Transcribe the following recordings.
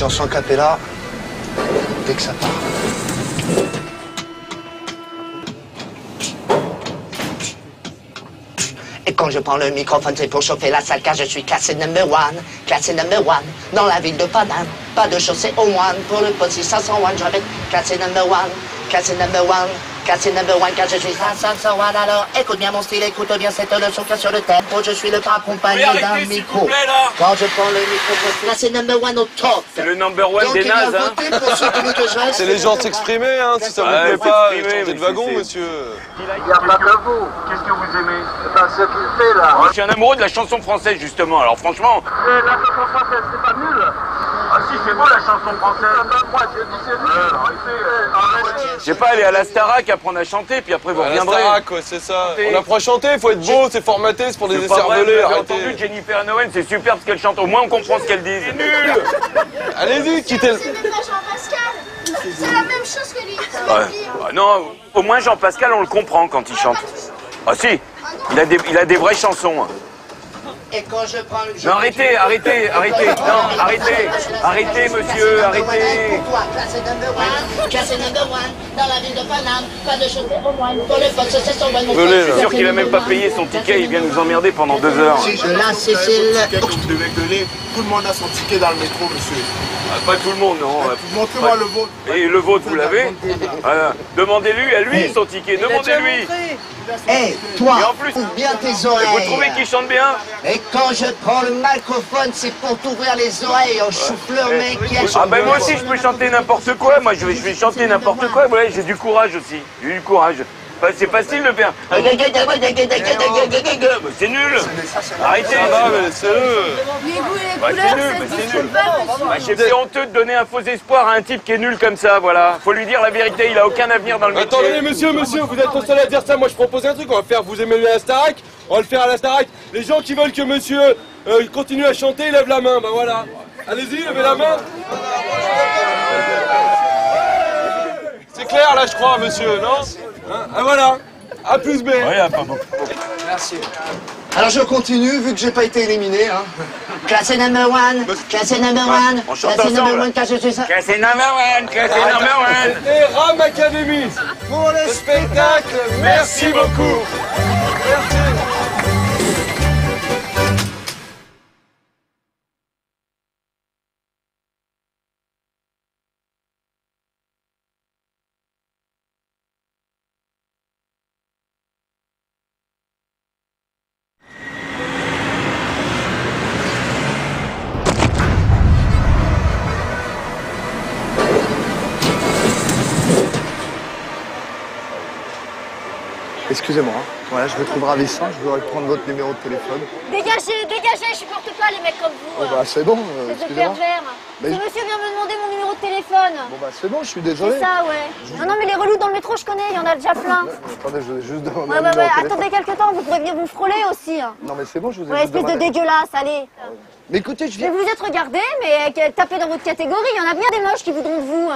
chanson cappella dès que ça part. Et quand je prends le microphone, c'est pour chauffer la salle, car je suis classé number one. Dans la ville de Paname, pas de chaussée au moine. Pour le poste 501, je répète, classé number one, car je suis 501. Alors écoute bien mon style, écoute bien cette leçon qu'il y a sur le tempo. Je suis le pas accompagné d'un micro. Quand je prends le micro, là c'est number one au top. C'est le number one donc, des nazes, hein. C'est les gens s'exprimer, hein. Si ça vous plaît pas, changez de wagon, monsieur. Il n'y a pas que vous. Qu'est-ce que vous aimez? Ben, ce qu'il fait là. Moi, je suis un amoureux de la chanson française, justement. Alors franchement... La chanson française, c'est pas nul. Ah si, c'est beau la chanson française. Moi, je dis c'est nul. Arrêtez. J'ai pas aller à la Starac, apprendre à chanter, puis après vous reviendrez. La Starac, ouais, c'est ça. On apprend à chanter, il faut être beau, c'est formaté, c'est pour des cervelés. J'ai entendu Jennifer Aniston, c'est super ce qu'elle chante. Au moins on comprend ce qu'elle dit. C'est nul. Allez-y, quittez le... C'est même pas Jean-Pascal. C'est la même chose que lui. Ah, non, au moins Jean-Pascal, on le comprend quand il chante. Ah si, il a des vraies chansons. Et quand je prends le... Non, arrêtez. Non, arrêtez, monsieur, arrêtez. Classé number one, dans la ville de Paname, pas de chaussée au moine. Pour le poste, c'est son bon. Je suis sûr qu'il a même pas payé son ticket, il vient nous emmerder pendant 2 heures. Là, Cécile... Vous devez gueuler. Tout le monde a son ticket dans le métro, monsieur. Ah, pas tout le monde, non. Montrez-moi le vôtre. Et le vôtre, vous l'avez? Demandez-lui à lui son ticket, demandez-lui. Hé, toi, Et en plus, ouvre bien tes Vous oreilles. trouvez qu'il chante bien? Et quand je prends le microphone, c'est pour t'ouvrir les oreilles en chou-fleur, mec. Ah ben moi aussi je peux chanter n'importe quoi, moi je vais chanter n'importe quoi, ouais, j'ai du courage aussi, j'ai du courage. C'est facile de faire. C'est nul. Arrêtez. Ah bah, mais laissez-le. Les goûts et les Bah, couleurs, c'est nul, ça mais se c'est discute nul. pas, monsieur. Bah, c'est honteux de donner un faux espoir à un type qui est nul comme ça, voilà. Faut lui dire la vérité, il a aucun avenir dans le métier. Attendez, monsieur, vous êtes le seul à dire ça. Moi, je propose un truc. On va faire, vous aimez la Starac, on va le faire à la Starac. Les gens qui veulent que monsieur continue à chanter, lèvent la main. Bah voilà. Allez-y, levez la main. C'est clair, là, je crois, monsieur, non hein? Ah voilà. A plus B. Ouais, pas beaucoup. Merci. Alors je continue, vu que j'ai pas été éliminé. Hein. Classé number one, On chante classé number ensemble. one, car je suis ça. C'est number one. Et Ram Academy pour le spectacle. Merci beaucoup. Merci. Excusez-moi, voilà, je vous trouve ravissant, je voudrais prendre votre numéro de téléphone. Dégagez, je supporte pas les mecs comme vous. Oh, bah c'est bon, C'est de excusez-moi. pervers. Mais- Ce monsieur vient me demander mon numéro de téléphone. Bon bah c'est bon, je suis désolé. C'est ça, ouais. Non, mais les relous dans le métro, je connais, il y en a déjà plein. Attendez, je vais juste demander Ouais, un numéro de téléphone. attendez quelques temps, vous pourrez venir vous frôler aussi. Non mais c'est bon, je vous ai Ouais, juste espèce de demandé. dégueulasse, allez. Mais écoutez, je Mais viens... vous êtes regardé, mais tapez dans votre catégorie, il y en a bien des moches qui voudront de vous.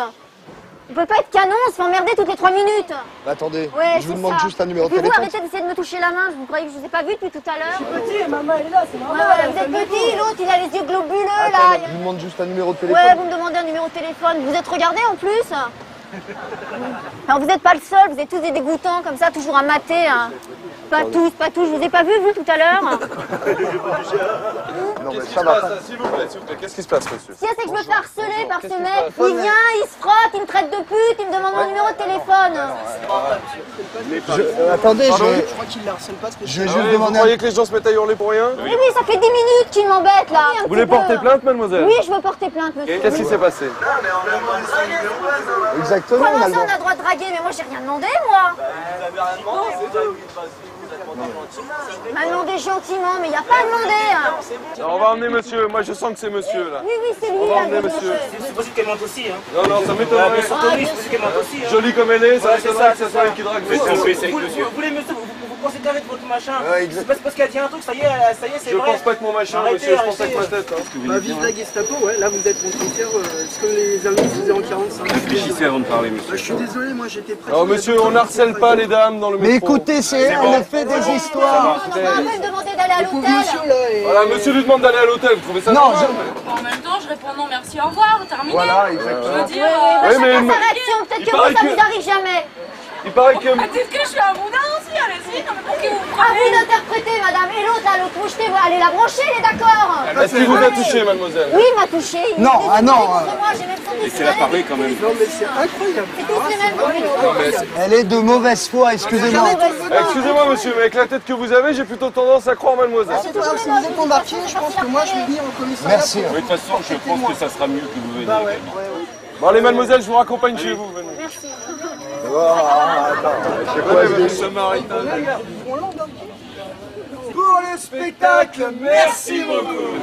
On peut pas être canon, on se fait emmerder toutes les 3 minutes. Bah, attendez, Ouais, je vous c'est demande ça. juste un numéro de Et puis vous, téléphone. arrêtez d'essayer de me toucher la main, vous croyez que je vous ai pas vu depuis tout à l'heure. Petit, maman elle est là, c'est Ouais, normal. ouais, vous êtes petit, l'autre il a les yeux globuleux là. Attendez, je vous demande juste un numéro de téléphone. Ouais, vous me demandez un numéro de téléphone. Vous êtes regardé en plus. Alors vous n'êtes pas le seul, vous êtes tous des dégoûtants comme ça, toujours à mater. Hein. Pas tous, je vous ai pas vu vous tout à l'heure. Non mais Qu'est-ce qui ça se va passe, pas. là, s'il vous plaît, qu'est-ce qui se passe, monsieur? Si c'est que je me fais harceler par ce mec, qui se il vient, il se frotte, il me traite de pute, il me demande mon numéro de téléphone. Attendez, Je crois qu'il la harcèle pas je vais Ah juste ouais, vous demander... croyez que les gens se mettent à hurler pour rien? Oui, ça fait 10 minutes qu'il m'embête là. Vous voulez porter plainte, mademoiselle? Oui, je veux porter plainte, monsieur. Qu'est-ce qui s'est passé? Exactement, on a Comment le ça, on droit. a le droit de draguer? Mais moi, j'ai rien demandé, moi. Il m'a demandé gentiment, mais il n'y a pas à demander. Hein. Alors, on va emmener monsieur, moi je sens que c'est monsieur là. Oui, c'est lui, On va là, emmener le monsieur. C'est possible qu'elle monte aussi, hein. Non, ça m'étonnerait. C'est possible qu'elle monte aussi, hein. Jolie comme elle est, ça Ouais, m'étonnerait que c'est ce soit elle qui drague. Mais Vous, c'est Vous avec voulez, monsieur. vous voulez, monsieur, vous pensez qu'avec votre machin, Ouais, exact. c'est parce qu'elle dit un truc, ça y est, c'est je vrai. pense pas que mon machin, Arrêtez, monsieur, je pense avec arrêtez. ma tête. Hein. Ma vie de la Gestapo, ouais, là vous êtes contre faire ce que les amis faisaient en 45. Réfléchissez avant de parler, monsieur. Je suis désolé, moi j'étais prêt. Non, monsieur, on harcèle pas les dames dans le métro. Mais écoutez, c'est elle, elle fait des histoires. On va me demander d'aller à Le pauvre l'hôtel. monsieur là, et... Voilà, monsieur lui demande d'aller à l'hôtel, vous trouvez ça Non, normal? En même temps, je réponds non merci. merci, au revoir, terminé. Voilà, Je exactement. veux dire, Oui, mais Chacun sa réaction, peut-être il que paraît vous, ça que- vous arrive jamais. Il paraît que... peut-être que je suis un boudin aussi, allez-y, non mais pour qui vous me À vous prenez? d'interpréter, madame. Et l'autre, là, l'autre moucheté, vous allez la brancher, elle est d'accord. Est-ce qu'il vous a touché, mademoiselle? Oui, il m'a touché. Non, ah non. Moi, j'ai même senti C'est l'appareil quand même. Non, mais c'est incroyable. C'est tous les mêmes bruits. Elle est de mauvaise foi, excusez-moi. Excusez-moi, monsieur, mais avec la tête que vous avez, j'ai plutôt tendance à croire mademoiselle. Si vous êtes embarqué, je pense que moi je vais venir au commissariat. Merci. Oui, de toute façon, je pense que ça sera mieux que vous veniez. Bah ouais, également. ouais, ouais. Bon, allez, mademoiselle, je vous raccompagne chez vous. Venez. Merci. Pour le spectacle, merci beaucoup.